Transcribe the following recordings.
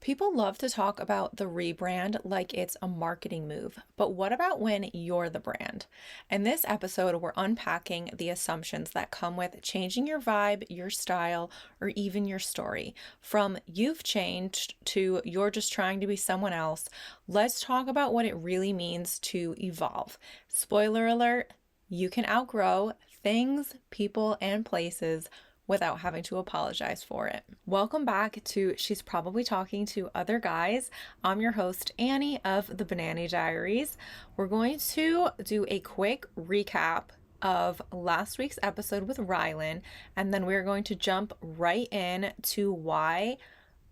People love to talk about the rebrand like it's a marketing move, but what about when you're the brand? In this episode, we're unpacking the assumptions that come with changing your vibe, your style, or even your story. From you've changed to you're just trying to be someone else, let's talk about what it really means to evolve. Spoiler alert, you can outgrow things, people, and places without having to apologize for it. Welcome back to She's Probably Talking to Other Guys. I'm your host, Annie of the Banana Diaries. We're going to do a quick recap of last week's episode with Rylan, and then we're going to jump right in to why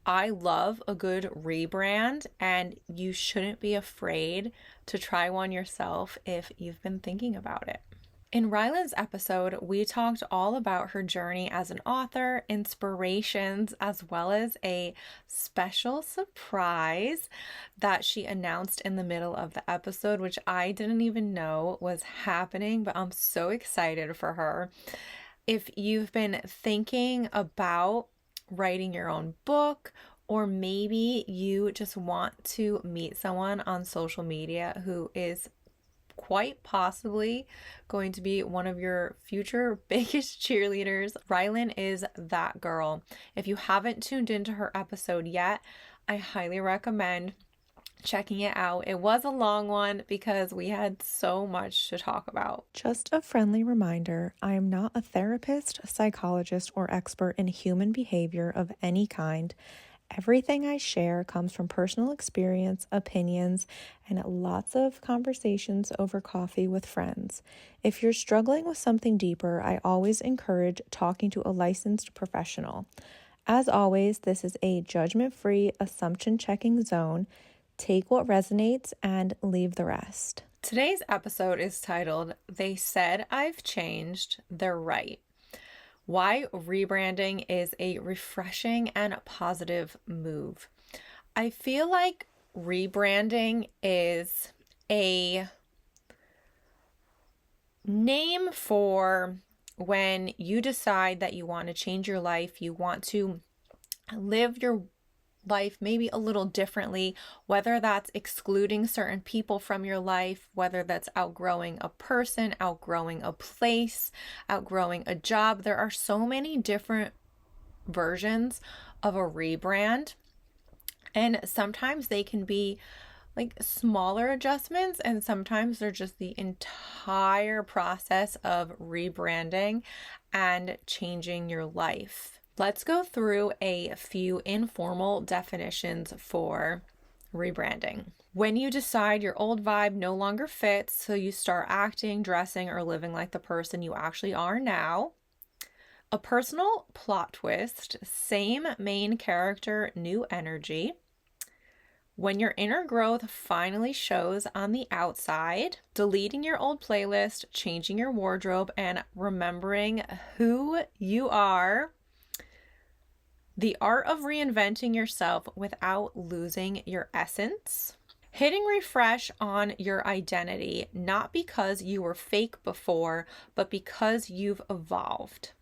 I love a good rebrand, and you shouldn't be afraid to try one yourself if you've been thinking about it. In Rylan's episode, we talked all about her journey as an author, inspirations, as well as a special surprise that she announced in the middle of the episode, which I didn't even know was happening, but I'm so excited for her. If you've been thinking about writing your own book, or maybe you just want to meet someone on social media who is quite possibly going to be one of your future biggest cheerleaders, Rylan is that girl. If you haven't tuned into her episode yet, I highly recommend checking it out. It was a long one because we had so much to talk about. Just a friendly reminder, I am not a therapist, psychologist, or expert in human behavior of any kind. Everything I share comes from personal experience, opinions, and lots of conversations over coffee with friends. If you're struggling with something deeper, I always encourage talking to a licensed professional. As always, this is a judgment-free, assumption-checking zone. Take what resonates and leave the rest. Today's episode is titled, They Said I've Changed, They're Right. Why rebranding is a refreshing and positive move. I feel like rebranding is a name for when you decide that you want to change your life, you want to live your life maybe a little differently, whether that's excluding certain people from your life, whether that's outgrowing a person, outgrowing a place, outgrowing a job. There are so many different versions of a rebrand, and sometimes they can be like smaller adjustments, and sometimes they're just the entire process of rebranding and changing your life. Let's go through a few informal definitions for rebranding. When you decide your old vibe no longer fits, so you start acting, dressing, or living like the person you actually are now. A personal plot twist, same main character, new energy. When your inner growth finally shows on the outside, deleting your old playlist, changing your wardrobe, and remembering who you are. The art of reinventing yourself without losing your essence. Hitting refresh on your identity, not because you were fake before, but because you've evolved.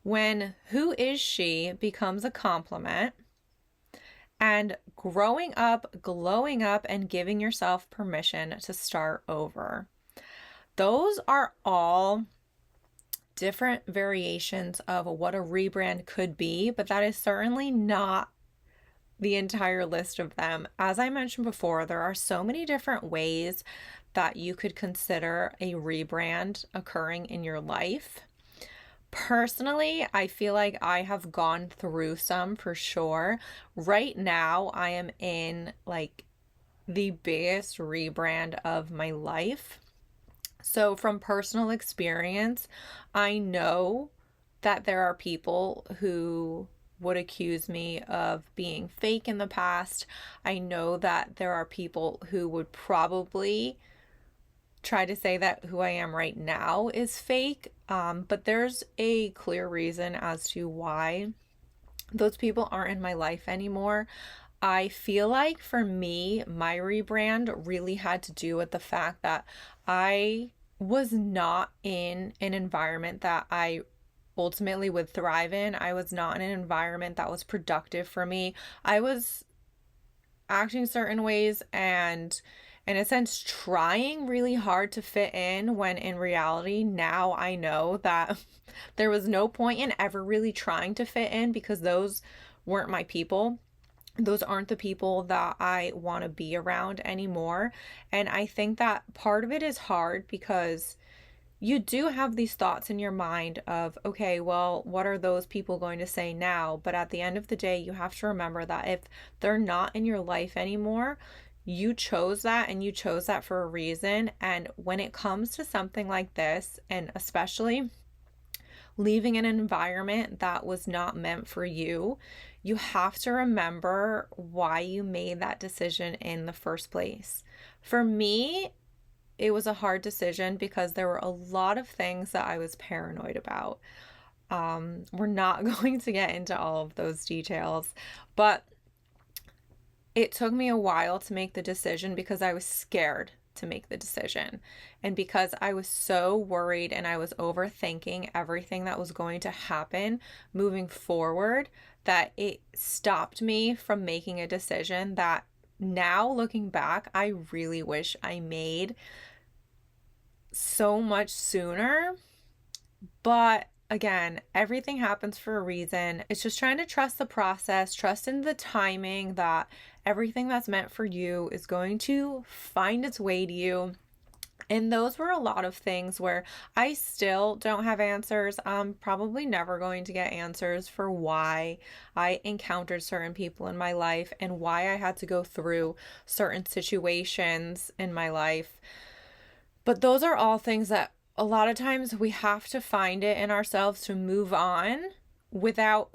When who is she becomes a compliment. And growing up, glowing up, and giving yourself permission to start over. Those are all different variations of what a rebrand could be, but that is certainly not the entire list of them. As I mentioned before, there are so many different ways that you could consider a rebrand occurring in your life. Personally, I feel like I have gone through some for sure. Right now, I am in like the biggest rebrand of my life. So from personal experience, I know that there are people who would accuse me of being fake in the past. I know that there are people who would probably try to say that who I am right now is fake. But there's a clear reason as to why those people aren't in my life anymore. I feel like for me, my rebrand really had to do with the fact that I was not in an environment that I ultimately would thrive in. I was not in an environment that was productive for me. I was acting certain ways and, in a sense, trying really hard to fit in, when in reality, now I know that there was no point in ever really trying to fit in, because those weren't my people. Those aren't the people that I want to be around anymore. And I think that part of it is hard because you do have these thoughts in your mind of, okay, well, what are those people going to say now? But at the end of the day, you have to remember that if they're not in your life anymore, you chose that, and you chose that for a reason. And when it comes to something like this, and especially leaving an environment that was not meant for you, you have to remember why you made that decision in the first place. For me, it was a hard decision because there were a lot of things that I was paranoid about. We're not going to get into all of those details, but it took me a while to make the decision because I was scared to make the decision. And because I was so worried and I was overthinking everything that was going to happen moving forward, that it stopped me from making a decision that now, looking back, I really wish I made so much sooner. But again, everything happens for a reason. It's just trying to trust the process, trust in the timing, that everything that's meant for you is going to find its way to you. And those were a lot of things where I still don't have answers. I'm probably never going to get answers for why I encountered certain people in my life and why I had to go through certain situations in my life. But those are all things that a lot of times we have to find it in ourselves to move on without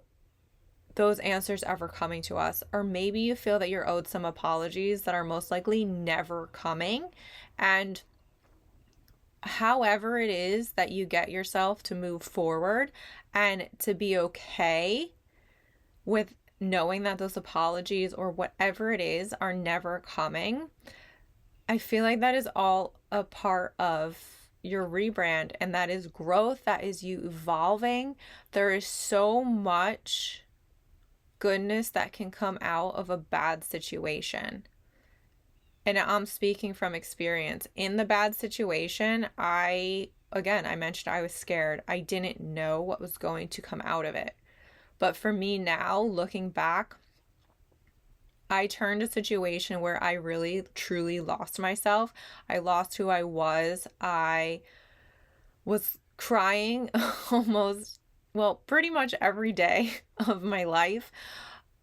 those answers ever coming to us. Or maybe you feel that you're owed some apologies that are most likely never coming. And however it is that you get yourself to move forward and to be okay with knowing that those apologies or whatever it is are never coming, I feel like that is all a part of your rebrand, and that is growth, that is you evolving. There is so much goodness that can come out of a bad situation. And I'm speaking from experience. In the bad situation, I mentioned I was scared. I didn't know what was going to come out of it. But for me now, looking back, I turned a situation where I really, truly lost myself. I lost who I was. I was crying almost, well, pretty much every day of my life.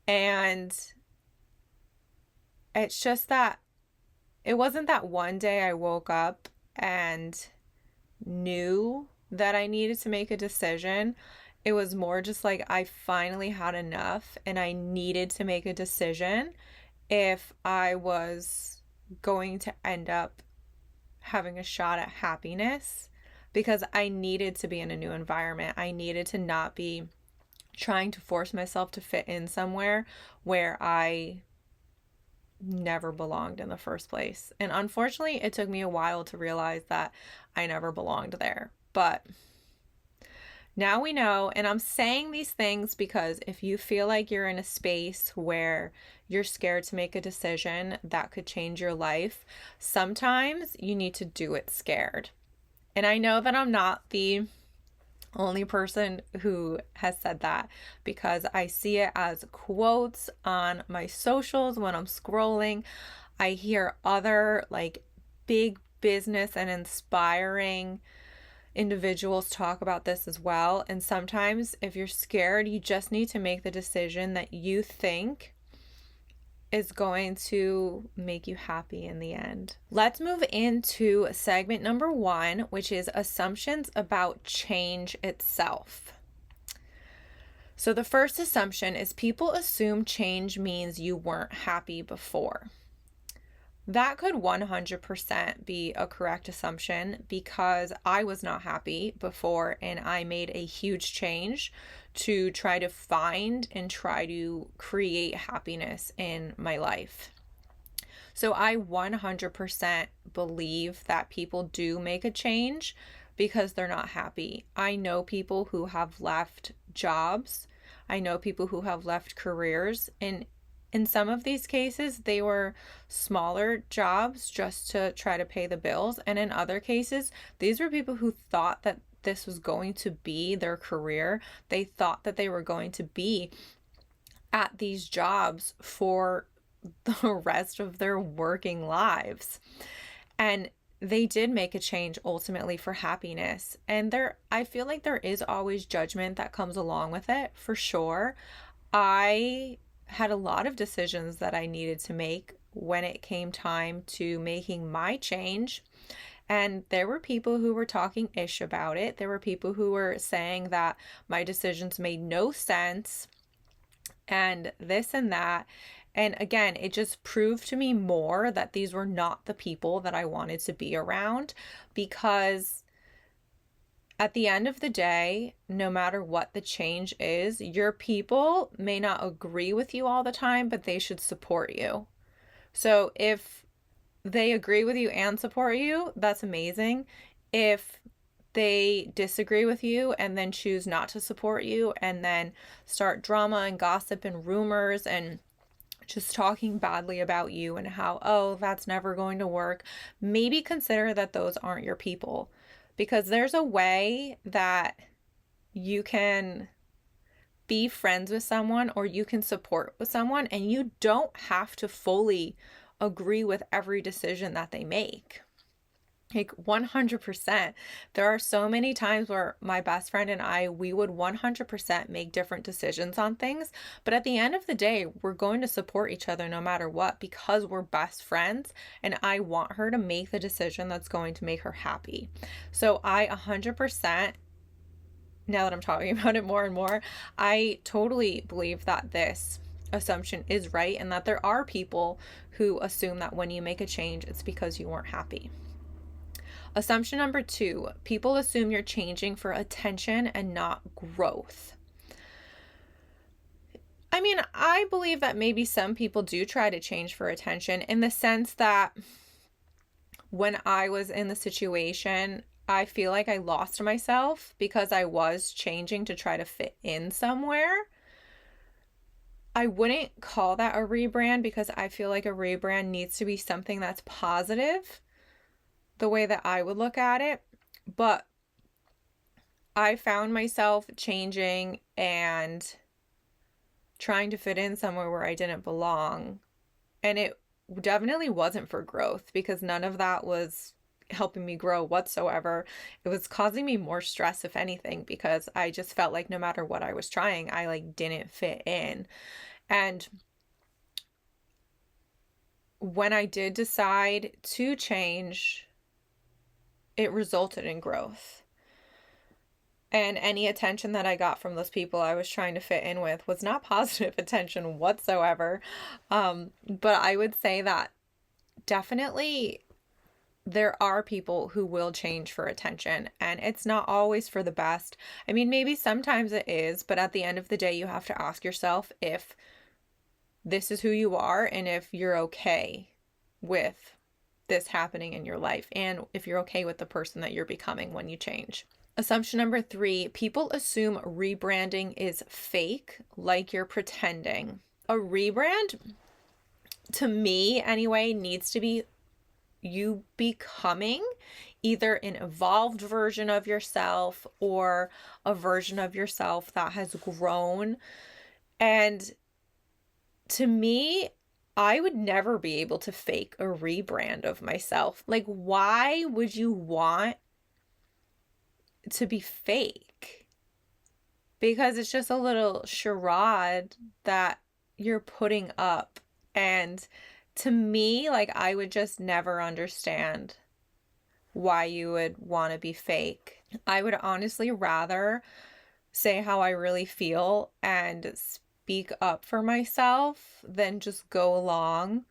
And it's just that it wasn't that one day I woke up and knew that I needed to make a decision. It was more just like I finally had enough and I needed to make a decision if I was going to end up having a shot at happiness, because I needed to be in a new environment. I needed to not be trying to force myself to fit in somewhere where I never belonged in the first place. And unfortunately, it took me a while to realize that I never belonged there. But now we know, and I'm saying these things because if you feel like you're in a space where you're scared to make a decision that could change your life, sometimes you need to do it scared. And I know that I'm not the only person who has said that, because I see it as quotes on my socials when I'm scrolling. I hear other like big business and inspiring individuals talk about this as well. And sometimes if you're scared, you just need to make the decision that you think is going to make you happy in the end. Let's move into segment number 1, which is assumptions about change itself. So the first assumption is people assume change means you weren't happy before. That could 100% be a correct assumption, because I was not happy before and I made a huge change to try to find and try to create happiness in my life. So I 100% believe that people do make a change because they're not happy. I know people who have left jobs. I know people who have left careers. And in some of these cases, they were smaller jobs just to try to pay the bills. And in other cases, these were people who thought that this was going to be their career. They thought that they were going to be at these jobs for the rest of their working lives. And they did make a change ultimately for happiness. And I feel like there is always judgment that comes along with it, for sure. I had a lot of decisions that I needed to make when it came time to making my change. And there were people who were talking ish about it. There were people who were saying that my decisions made no sense and this and that. And again, it just proved to me more that these were not the people that I wanted to be around, because at the end of the day, no matter what the change is, your people may not agree with you all the time, but they should support you. So if they agree with you and support you, that's amazing. If they disagree with you and then choose not to support you and then start drama and gossip and rumors and just talking badly about you and how, oh, that's never going to work, maybe consider that those aren't your people. Because there's a way that you can be friends with someone or you can support with someone and you don't have to fully agree with every decision that they make. Like 100%. There are so many times where my best friend and I, we would 100% make different decisions on things. But at the end of the day, we're going to support each other no matter what, because we're best friends and I want her to make the decision that's going to make her happy. So I 100%, now that I'm talking about it more and more, I totally believe that this assumption is right and that there are people who assume that when you make a change, it's because you weren't happy. Assumption number 2, people assume you're changing for attention and not growth. I mean, I believe that maybe some people do try to change for attention, in the sense that when I was in the situation, I feel like I lost myself because I was changing to try to fit in somewhere. I wouldn't call that a rebrand, because I feel like a rebrand needs to be something that's positive, the way that I would look at it. But I found myself changing and trying to fit in somewhere where I didn't belong. And it definitely wasn't for growth, because none of that was helping me grow whatsoever. It was causing me more stress, if anything, because I just felt like no matter what I was trying, I didn't fit in. And when I did decide to change, it resulted in growth. And any attention that I got from those people I was trying to fit in with was not positive attention whatsoever. But I would say that definitely there are people who will change for attention, and it's not always for the best. I mean, maybe sometimes it is, but at the end of the day, you have to ask yourself if this is who you are and if you're okay with this happening in your life, and if you're okay with the person that you're becoming when you change. Assumption number 3, people assume rebranding is fake, like you're pretending. A rebrand, to me anyway, needs to be you becoming either an evolved version of yourself or a version of yourself that has grown. And to me, I would never be able to fake a rebrand of myself. Why would you want to be fake? Because it's just a little charade that you're putting up. And to me, I would just never understand why you would want to be fake. I would honestly rather say how I really feel and speak up for myself than just go along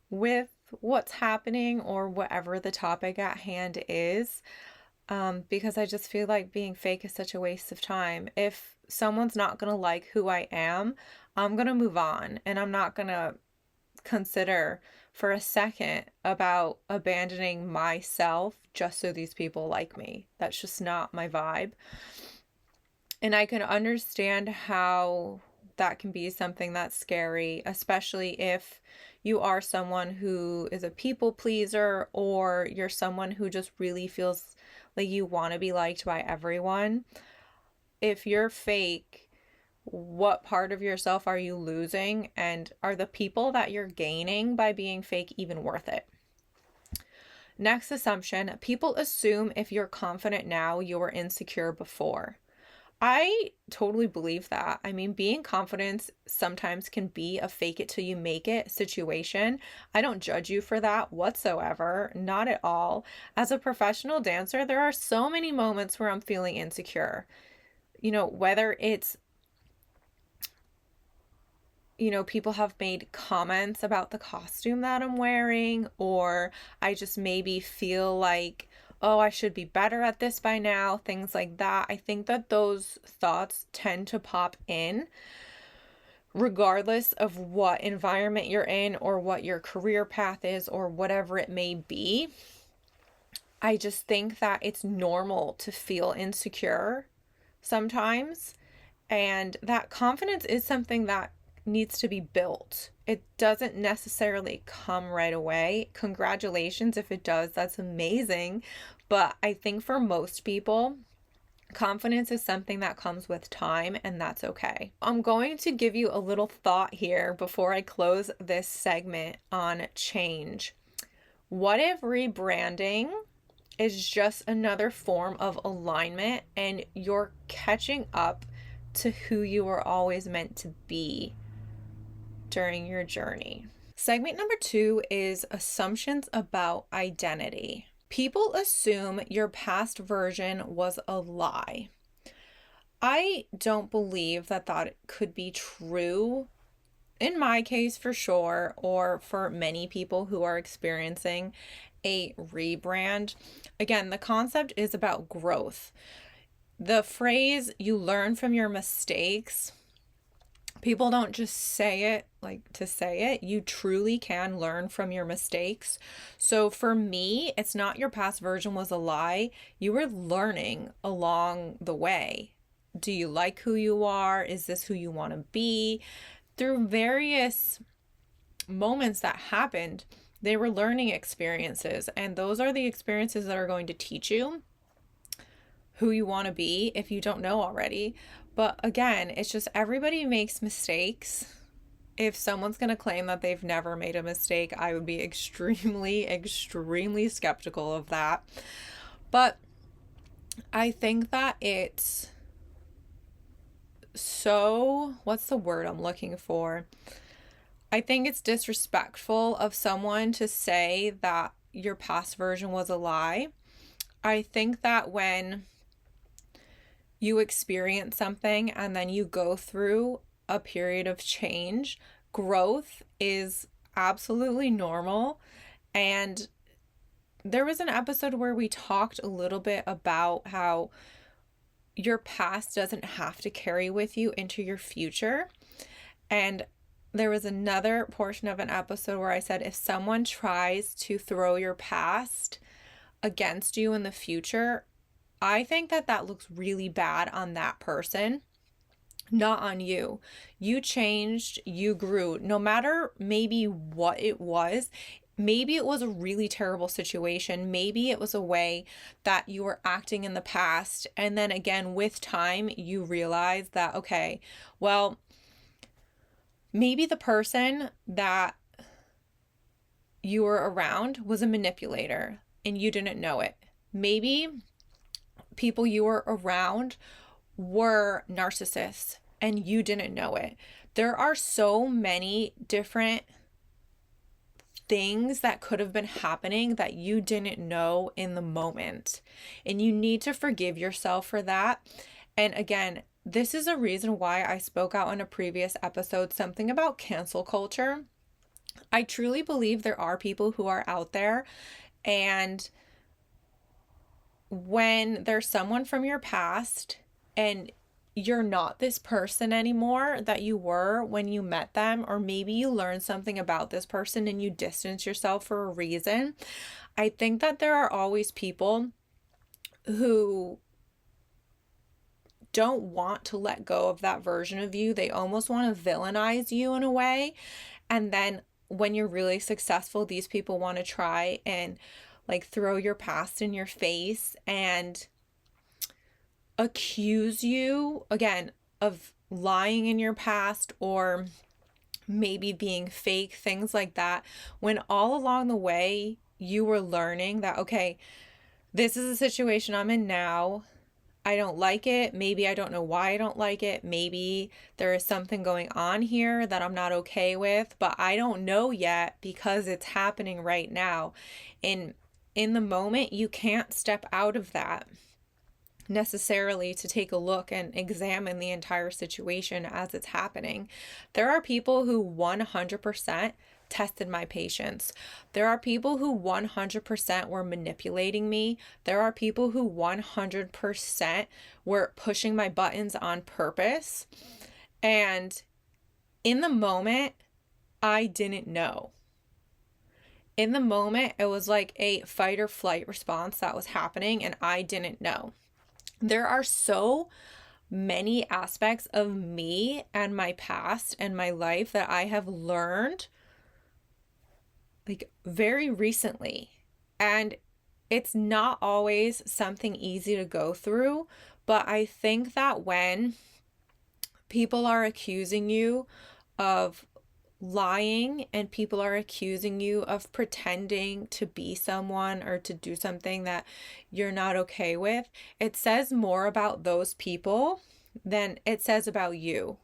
with what's happening or whatever the topic at hand is. Because I just feel like being fake is such a waste of time. If someone's not going to like who I am, I'm going to move on, and I'm not going to consider for a second about abandoning myself just so these people like me. That's just not my vibe. And I can understand how that can be something that's scary, especially if you are someone who is a people pleaser, or you're someone who just really feels like you want to be liked by everyone. If you're fake, what part of yourself are you losing? And are the people that you're gaining by being fake even worth it? Next assumption, people assume if you're confident now, you were insecure before. I totally believe that. I mean, being confident sometimes can be a fake it till you make it situation. I don't judge you for that whatsoever, not at all. As a professional dancer, there are so many moments where I'm feeling insecure. Whether it's, people have made comments about the costume that I'm wearing, or I just maybe feel like, oh, I should be better at this by now, things like that. I think that those thoughts tend to pop in regardless of what environment you're in or what your career path is or whatever it may be. I just think that it's normal to feel insecure sometimes, and that confidence is something that needs to be built. It doesn't necessarily come right away. Congratulations if it does, that's amazing. But I think for most people, confidence is something that comes with time, and that's okay. I'm going to give you a little thought here before I close this segment on change. What if rebranding is just another form of alignment and you're catching up to who you were always meant to be during your journey? Segment number 2 is assumptions about identity. People assume your past version was a lie. I don't believe that could be true in my case, for sure, or for many people who are experiencing a rebrand. Again, the concept is about growth. The phrase, you learn from your mistakes, people don't just say it like to say it. You truly can learn from your mistakes. So for me, it's not your past version was a lie. You were learning along the way. Do you like who you are? Is this who you want to be? Through various moments that happened, they were learning experiences, and those are the experiences that are going to teach you who you want to be if you don't know already. But again, it's just everybody makes mistakes. If someone's going to claim that they've never made a mistake, I would be extremely, extremely skeptical of that. But I think that it's so, what's the word I'm looking for? I think it's disrespectful of someone to say that your past version was a lie. I think that when you experience something and then you go through a period of change, growth is absolutely normal. And there was an episode where we talked a little bit about how your past doesn't have to carry with you into your future. And there was another portion of an episode where I said, if someone tries to throw your past against you in the future, I think that looks really bad on that person, not on you. You changed, you grew, no matter maybe what it was. Maybe it was a really terrible situation. Maybe it was a way that you were acting in the past. And then again, with time, you realize that, okay, well, maybe the person that you were around was a manipulator and you didn't know it. Maybe people you were around were narcissists and you didn't know it. There are so many different things that could have been happening that you didn't know in the moment. And you need to forgive yourself for that. And again, this is a reason why I spoke out in a previous episode, something about cancel culture. I truly believe there are people who are out there, and when there's someone from your past and you're not this person anymore that you were when you met them, or maybe you learned something about this person and you distance yourself for a reason. I think that there are always people who don't want to let go of that version of you. They almost want to villainize you in a way. And then when you're really successful, these people want to try and like throw your past in your face and accuse you again of lying in your past or maybe being fake, things like that, when all along the way you were learning that, okay, this is a situation I'm in now. I don't like it. Maybe I don't know why I don't like it. Maybe there is something going on here that I'm not okay with, but I don't know yet because it's happening right now. And in the moment, you can't step out of that necessarily to take a look and examine the entire situation as it's happening. There are people who 100% tested my patience. There are people who 100% were manipulating me. There are people who 100% were pushing my buttons on purpose. And in the moment, I didn't know. In the moment, it was like a fight or flight response that was happening, and I didn't know. There are so many aspects of me and my past and my life that I have learned like very recently. And it's not always something easy to go through, but I think that when people are accusing you of lying and people are accusing you of pretending to be someone or to do something that you're not okay with, it says more about those people than it says about you.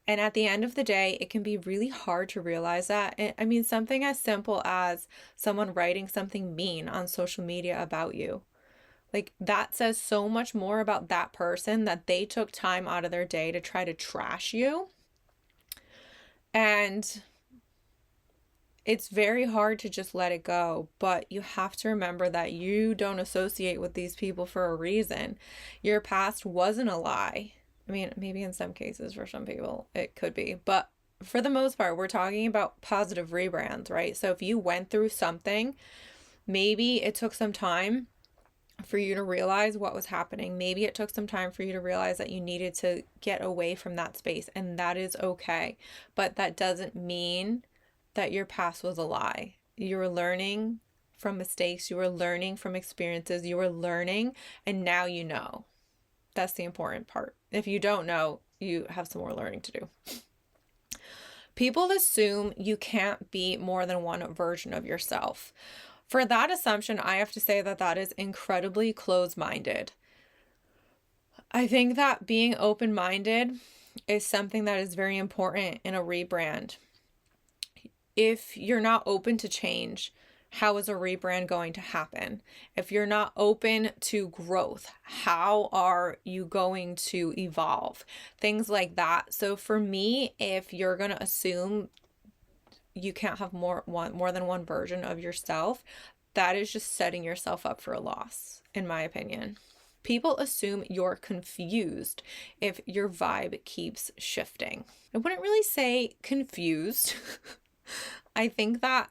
And at the end of the day, it can be really hard to realize that. I mean, something as simple as someone writing something mean on social media about you. Like, that says so much more about that person that they took time out of their day to try to trash you. And it's very hard to just let it go, but you have to remember that you don't associate with these people for a reason. Your past wasn't a lie. I mean, maybe in some cases for some people it could be, but for the most part, we're talking about positive rebrands, right? So if you went through something, maybe it took some time for you to realize what was happening. Maybe it took some time for you to realize that you needed to get away from that space, and that is okay. But that doesn't mean that your past was a lie. You were learning from mistakes, you were learning from experiences, you were learning, and now you know. That's the important part. If you don't know, you have some more learning to do. People assume you can't be more than one version of yourself. For that assumption, I have to say that that is incredibly closed-minded. I think that being open-minded is something that is very important in a rebrand. If you're not open to change, how is a rebrand going to happen? If you're not open to growth, how are you going to evolve? Things like that. So for me, if you're going to assume you can't have more than one version of yourself, that is just setting yourself up for a loss, in my opinion. People assume you're confused if your vibe keeps shifting. I wouldn't really say confused. I think that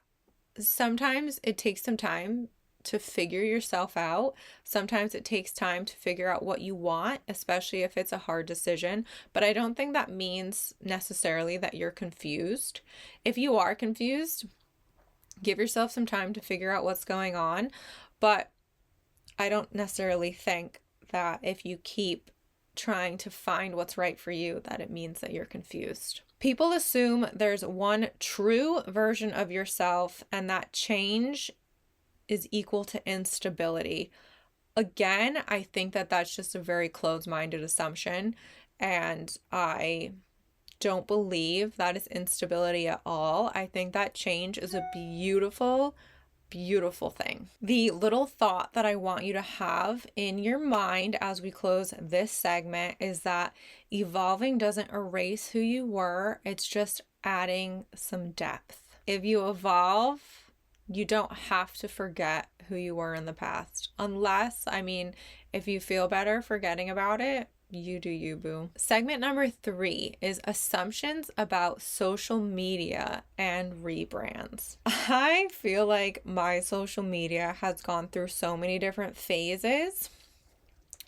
sometimes it takes some time to figure yourself out. Sometimes it takes time to figure out what you want, especially if it's a hard decision. But I don't think that means necessarily that you're confused. If you are confused, give yourself some time to figure out what's going on. But I don't necessarily think that if you keep trying to find what's right for you, that it means that you're confused. People assume there's one true version of yourself and that change is equal to instability. Again, I think that that's just a very closed-minded assumption, and I don't believe that is instability at all. I think that change is a beautiful, beautiful thing. The little thought that I want you to have in your mind as we close this segment is that evolving doesn't erase who you were, it's just adding some depth. If you evolve, you don't have to forget who you were in the past. Unless, if you feel better forgetting about it, You do you, boo. Segment number 3 is assumptions about social media and rebrands. I feel like my social media has gone through so many different phases.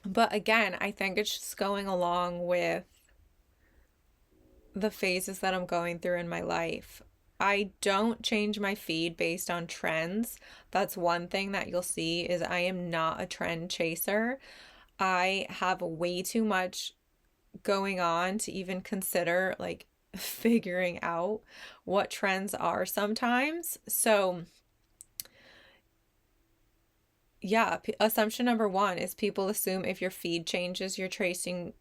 But again, I think it's just going along with the phases that I'm going through in my life. I don't change my feed based on trends. That's one thing that you'll see is I am not a trend chaser. I have way too much going on to even consider like figuring out what trends are sometimes. So yeah, assumption number 1 is people assume if your feed changes, you're chasing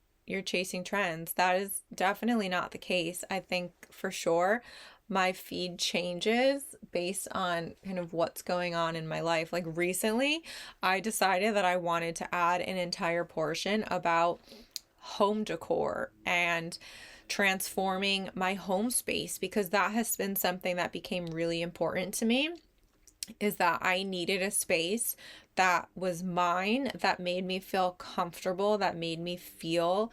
trends. That is definitely not the case. I think for sure my feed changes based on kind of what's going on in my life. Like recently, I decided that I wanted to add an entire portion about home decor and transforming my home space because that has been something that became really important to me, is that I needed a space that was mine, that made me feel comfortable, that made me feel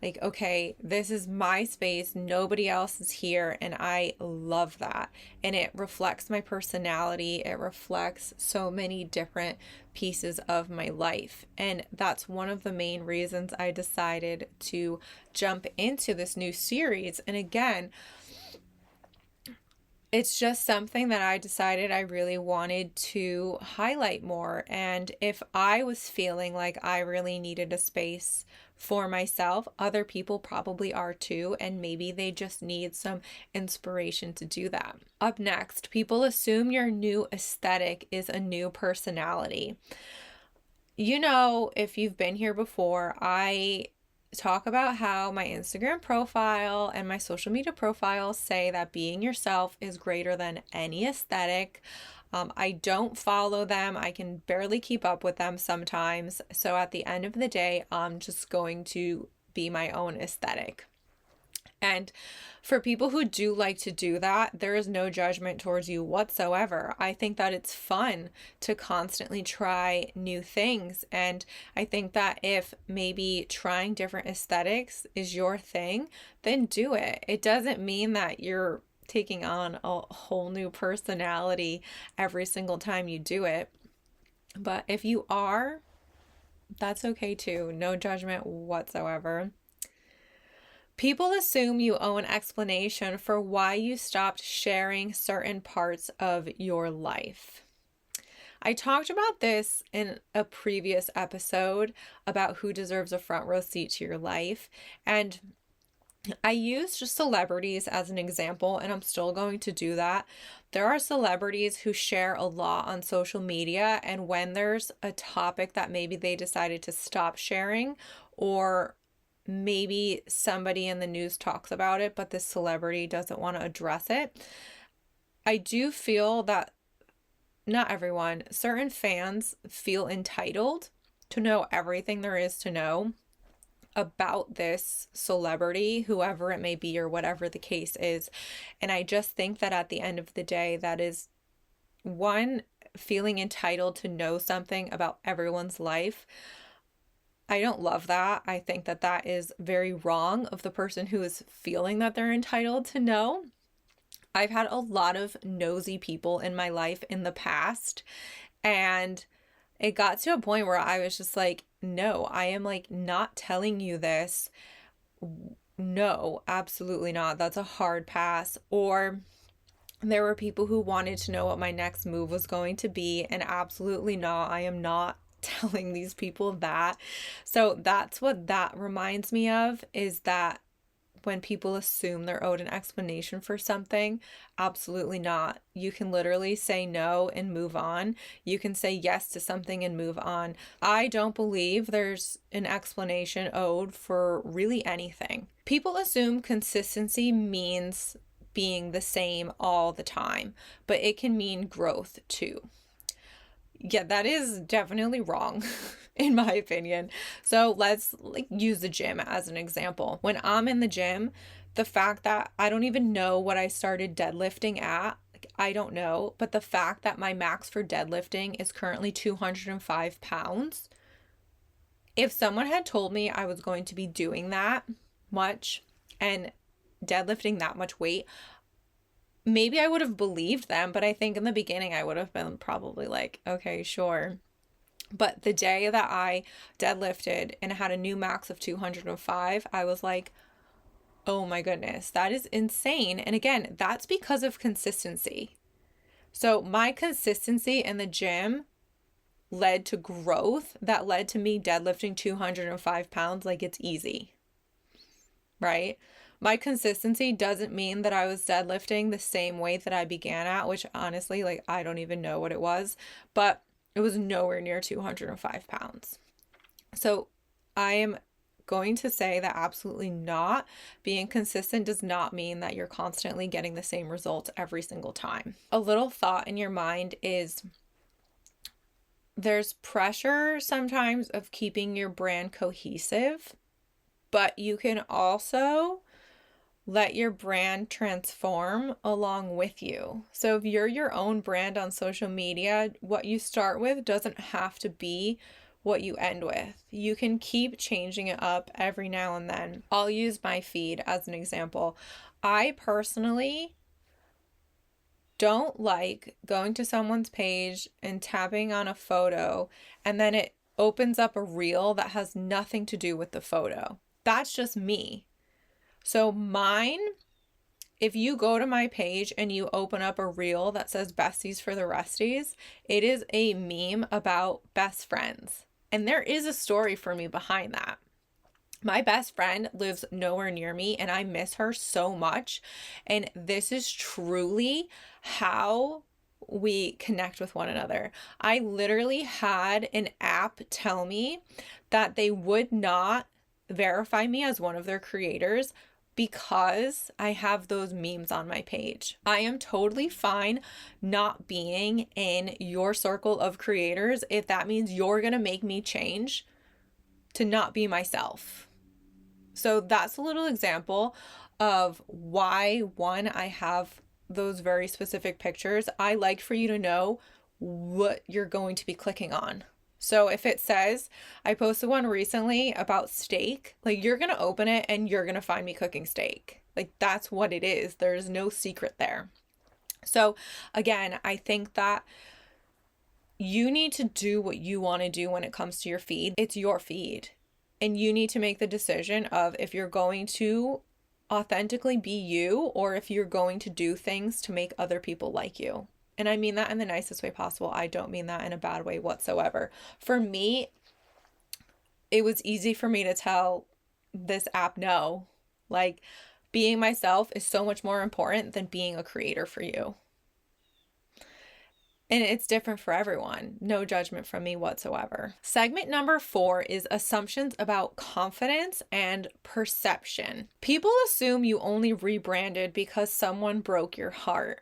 like, okay, this is my space, nobody else is here, and I love that. And it reflects my personality, it reflects so many different pieces of my life. And that's one of the main reasons I decided to jump into this new series. And again, it's just something that I decided I really wanted to highlight more. And if I was feeling like I really needed a space for myself, other people probably are too, and maybe they just need some inspiration to do that. Up next, people assume your new aesthetic is a new personality. You know, if you've been here before, I talk about how my Instagram profile and my social media profiles say that being yourself is greater than any aesthetic. I don't follow them. I can barely keep up with them sometimes. So at the end of the day, I'm just going to be my own aesthetic. And for people who do like to do that, there is no judgment towards you whatsoever. I think that it's fun to constantly try new things. And I think that if maybe trying different aesthetics is your thing, then do it. It doesn't mean that you're taking on a whole new personality every single time you do it. But if you are, that's okay too. No judgment whatsoever. People assume you owe an explanation for why you stopped sharing certain parts of your life. I talked about this in a previous episode about who deserves a front row seat to your life. And I used just celebrities as an example, and I'm still going to do that. There are celebrities who share a lot on social media, and when there's a topic that maybe they decided to stop sharing, or maybe somebody in the news talks about it, but this celebrity doesn't want to address it, I do feel that not everyone, certain fans feel entitled to know everything there is to know about this celebrity, whoever it may be or whatever the case is. And I just think that at the end of the day, that is one, feeling entitled to know something about everyone's life. I don't love that. I think that that is very wrong of the person who is feeling that they're entitled to know. I've had a lot of nosy people in my life in the past, and it got to a point where I was just like, no, I am like not telling you this. No, absolutely not. That's a hard pass. Or there were people who wanted to know what my next move was going to be, and absolutely not. I am not telling these people that. So that's what that reminds me of, is that when people assume they're owed an explanation for something, absolutely not. You can literally say no and move on. You can say yes to something and move on. I don't believe there's an explanation owed for really anything. People assume consistency means being the same all the time, but it can mean growth too. Yeah, that is definitely wrong in my opinion. So let's use the gym as an example. When I'm in the gym, the fact that I don't even know what I started deadlifting at, I don't know, but the fact that my max for deadlifting is currently 205 pounds, If someone had told me I was going to be doing that much and deadlifting that much weight, maybe I would have believed them, but I think in the beginning I would have been probably like, okay, sure. But the day that I deadlifted and had a new max of 205, I was like, oh my goodness, that is insane. And again, that's because of consistency. So my consistency in the gym led to growth that led to me deadlifting 205 pounds like it's easy, right? My consistency doesn't mean that I was deadlifting the same weight that I began at, which honestly, like, I don't even know what it was, but it was nowhere near 205 pounds. So I am going to say that absolutely not. Being consistent does not mean that you're constantly getting the same results every single time. A little thought in your mind is there's pressure sometimes of keeping your brand cohesive, but you can also let your brand transform along with you. So if you're your own brand on social media, what you start with doesn't have to be what you end with. You can keep changing it up every now and then. I'll use my feed as an example. I personally don't like going to someone's page and tapping on a photo and then it opens up a reel that has nothing to do with the photo. That's just me. So mine, if you go to my page and you open up a reel that says besties for the resties, it is a meme about best friends. And there is a story for me behind that. My best friend lives nowhere near me and I miss her so much. And this is truly how we connect with one another. I literally had an app tell me that they would not verify me as one of their creators because I have those memes on my page. I am totally fine not being in your circle of creators if that means you're going to make me change to not be myself. So that's a little example of why, one, I have those very specific pictures. I like for you to know what you're going to be clicking on. So if it says, I posted one recently about steak, like you're going to open it and you're going to find me cooking steak. Like that's what it is. There's no secret there. So again, I think that you need to do what you want to do when it comes to your feed. It's your feed. And you need to make the decision of if you're going to authentically be you or if you're going to do things to make other people like you. And I mean that in the nicest way possible. I don't mean that in a bad way whatsoever. For me, it was easy for me to tell this app no. Like, being myself is so much more important than being a creator for you. And it's different for everyone. No judgment from me whatsoever. Segment number 4 is assumptions about confidence and perception. People assume you only rebranded because someone broke your heart.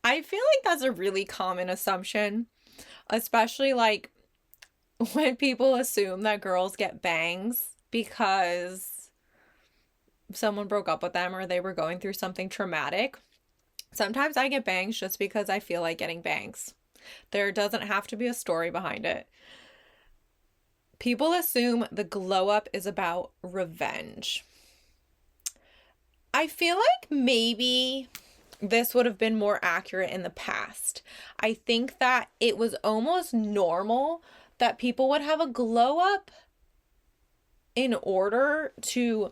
I feel like that's a really common assumption, especially like when people assume that girls get bangs because someone broke up with them or they were going through something traumatic. Sometimes I get bangs just because I feel like getting bangs. There doesn't have to be a story behind it. People assume the glow up is about revenge. I feel like maybe this would have been more accurate in the past. I think that it was almost normal that people would have a glow up in order to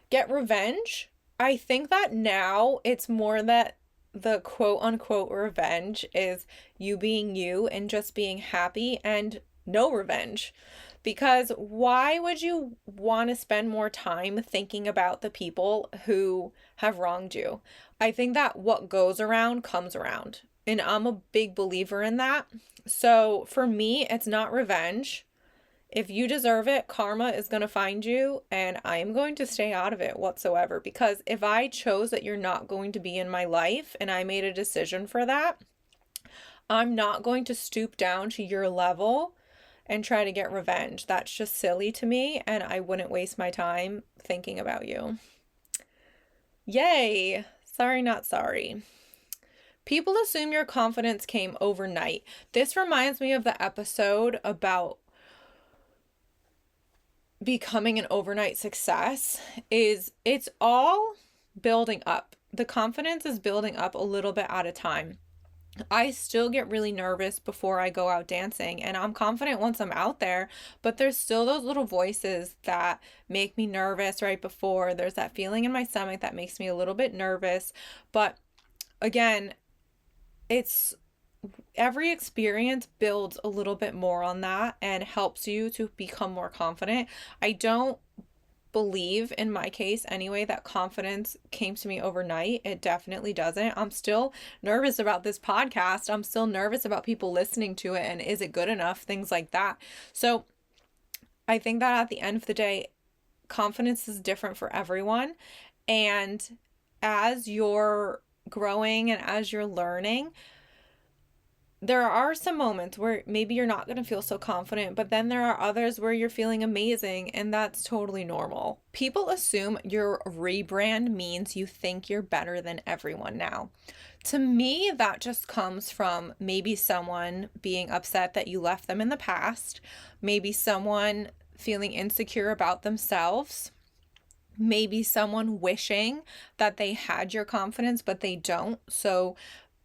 get revenge. I think that now it's more that the quote unquote revenge is you being you and just being happy and no revenge. Because why would you want to spend more time thinking about the people who have wronged you? I think that what goes around comes around. And I'm a big believer in that. So for me, it's not revenge. If you deserve it, karma is going to find you, and I am going to stay out of it whatsoever. Because if I chose that you're not going to be in my life and I made a decision for that, I'm not going to stoop down to your level and try to get revenge. That's just silly to me, and I wouldn't waste my time thinking about you. Yay! Sorry, not sorry. People assume your confidence came overnight. This reminds me of the episode about becoming an overnight success is it's all building up. The confidence is building up a little bit at a time. I still get really nervous before I go out dancing, and I'm confident once I'm out there, but there's still those little voices that make me nervous right before. There's that feeling in my stomach that makes me a little bit nervous. But again, it's every experience builds a little bit more on that and helps you to become more confident. I don't believe, in my case anyway, that confidence came to me overnight. It definitely doesn't. I'm still nervous about this podcast. I'm still nervous about people listening to it, and is it good enough? Things like that. So I think that at the end of the day, confidence is different for everyone. And as you're growing and as you're learning, there are some moments where maybe you're not going to feel so confident, but then there are others where you're feeling amazing, and that's totally normal. People assume your rebrand means you think you're better than everyone now. To me, that just comes from maybe someone being upset that you left them in the past, maybe someone feeling insecure about themselves, maybe someone wishing that they had your confidence, but they don't. So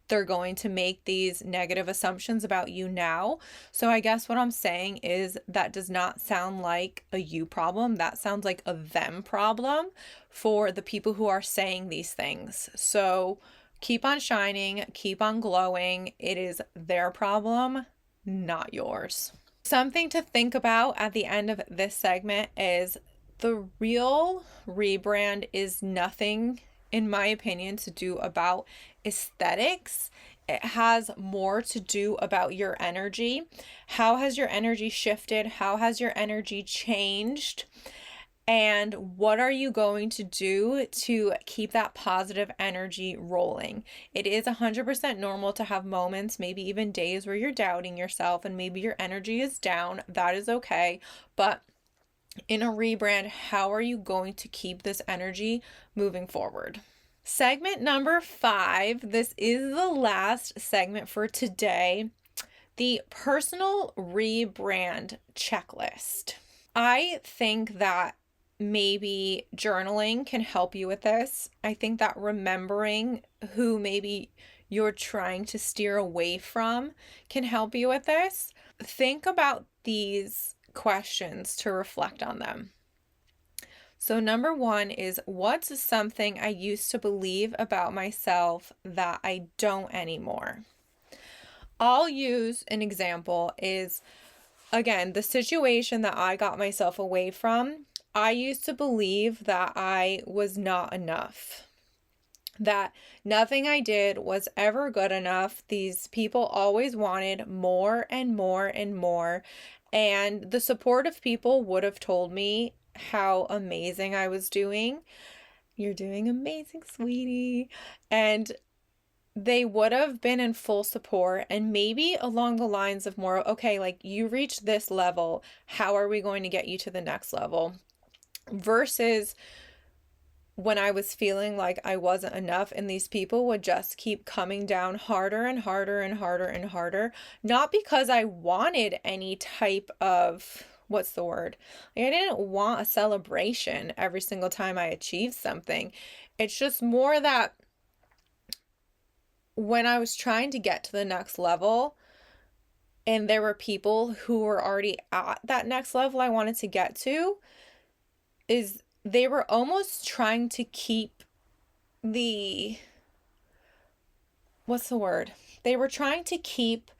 they're going to make these negative assumptions about you now. So I guess what I'm saying is that does not sound like a you problem. That sounds like a them problem for the people who are saying these things. So keep on shining, keep on glowing. It is their problem, not yours. Something to think about at the end of this segment is the real rebrand is nothing, in my opinion, to do about aesthetics. It has more to do about your energy. How has your energy shifted? How has your energy changed? And what are you going to do to keep that positive energy rolling? It is 100% normal to have moments, maybe even days where you're doubting yourself and maybe your energy is down. That is okay. But in a rebrand, how are you going to keep this energy moving forward? Segment number 5, this is the last segment for today, the personal rebrand checklist. I think that maybe journaling can help you with this. I think that remembering who maybe you're trying to steer away from can help you with this. Think about these questions to reflect on them. So number 1 is, what's something I used to believe about myself that I don't anymore? I'll use an example is, again, the situation that I got myself away from. I used to believe that I was not enough, that nothing I did was ever good enough. These people always wanted more and more and more. And the supportive people would have told me how amazing I was doing. You're doing amazing, sweetie. And they would have been in full support, and maybe along the lines of more, okay, like you reached this level, how are we going to get you to the next level? Versus when I was feeling like I wasn't enough, and these people would just keep coming down harder and harder and harder and harder, not because I wanted any type of, what's the word? Like I didn't want a celebration every single time I achieved something. It's just more that when I was trying to get to the next level and there were people who were already at that next level I wanted to get to, is they were almost trying to keep the, what's the word? They were trying to keep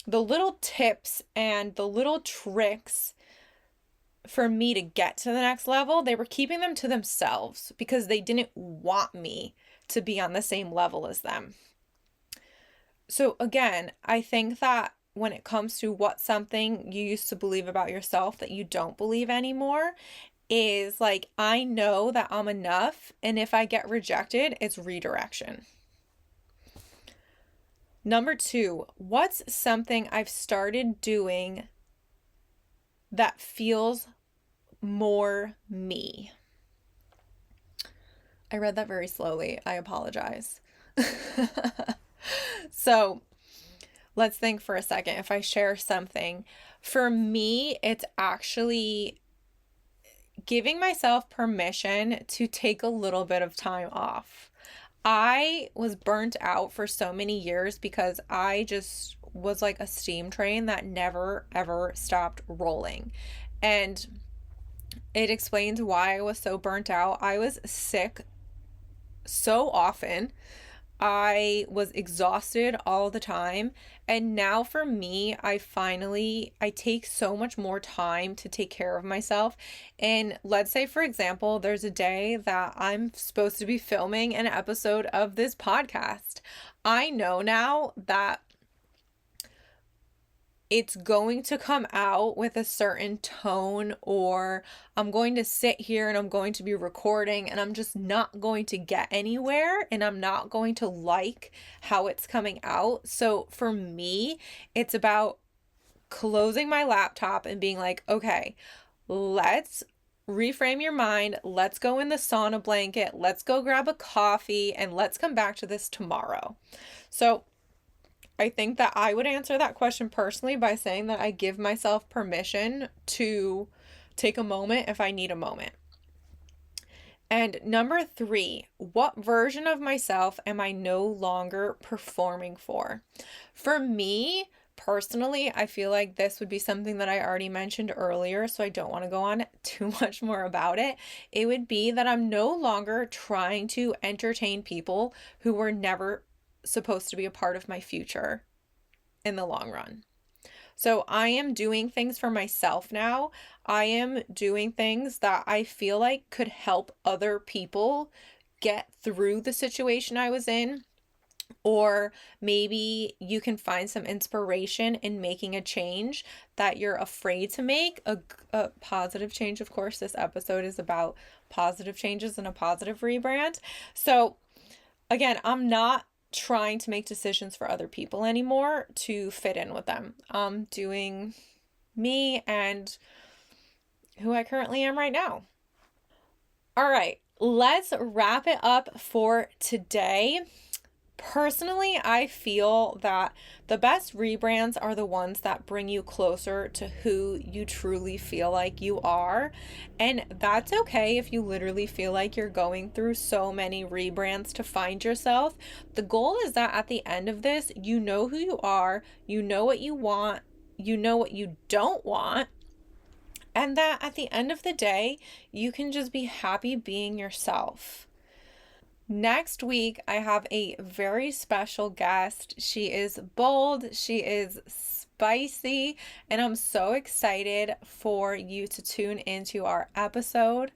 the little tips and the little tricks for me to get to the next level. They were keeping them to themselves because they didn't want me to be on the same level as them. So again, I think that when it comes to what's something you used to believe about yourself that you don't believe anymore, is like, I know that I'm enough, and if I get rejected, it's redirection. Number 2, what's something I've started doing that feels more me? I read that very slowly. I apologize. So let's think for a second. If I share something, for me, it's actually giving myself permission to take a little bit of time off. I was burnt out for so many years because I just was like a steam train that never ever stopped rolling. And it explains why I was so burnt out. I was sick so often. I was exhausted all the time. And now for me, I take so much more time to take care of myself. And let's say, for example, there's a day that I'm supposed to be filming an episode of this podcast. I know now that it's going to come out with a certain tone, or I'm going to sit here and I'm going to be recording and I'm just not going to get anywhere and I'm not going to like how it's coming out. So for me, it's about closing my laptop and being like, okay, let's reframe your mind. Let's go in the sauna blanket. Let's go grab a coffee and let's come back to this tomorrow. So I think that I would answer that question personally by saying that I give myself permission to take a moment if I need a moment. And number 3, what version of myself am I no longer performing for? For me, personally, I feel like this would be something that I already mentioned earlier, so I don't want to go on too much more about it. It would be that I'm no longer trying to entertain people who were never supposed to be a part of my future in the long run. So I am doing things for myself now. I am doing things that I feel like could help other people get through the situation I was in. Or maybe you can find some inspiration in making a change that you're afraid to make, a positive change. Of course, this episode is about positive changes and a positive rebrand. So again, I'm not trying to make decisions for other people anymore to fit in with them. I'm doing me and who I currently am right now. All right, let's wrap it up for today. Personally, I feel that the best rebrands are the ones that bring you closer to who you truly feel like you are. And that's okay if you literally feel like you're going through so many rebrands to find yourself. The goal is that at the end of this, you know who you are, you know what you want, you know what you don't want, and that at the end of the day, you can just be happy being yourself. Next week, I have a very special guest. She is bold, she is spicy, and I'm so excited for you to tune into our episode.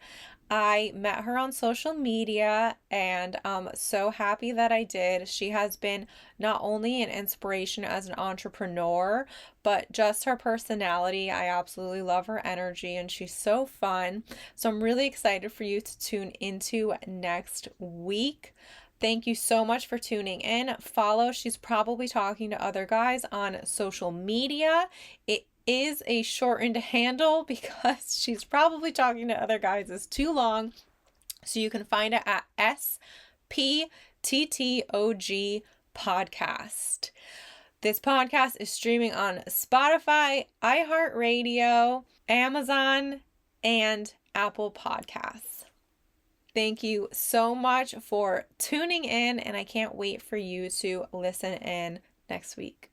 I met her on social media and I'm so happy that I did. She has been not only an inspiration as an entrepreneur, but just her personality. I absolutely love her energy and she's so fun. So I'm really excited for you to tune into next week. Thank you so much for tuning in. Follow. She's probably talking to other guys on social media. It is a shortened handle because she's probably talking to other guys. It's too long. So you can find it at SPTTOG Podcast. This podcast is streaming on Spotify, iHeartRadio, Amazon, and Apple Podcasts. Thank you so much for tuning in, and I can't wait for you to listen in next week.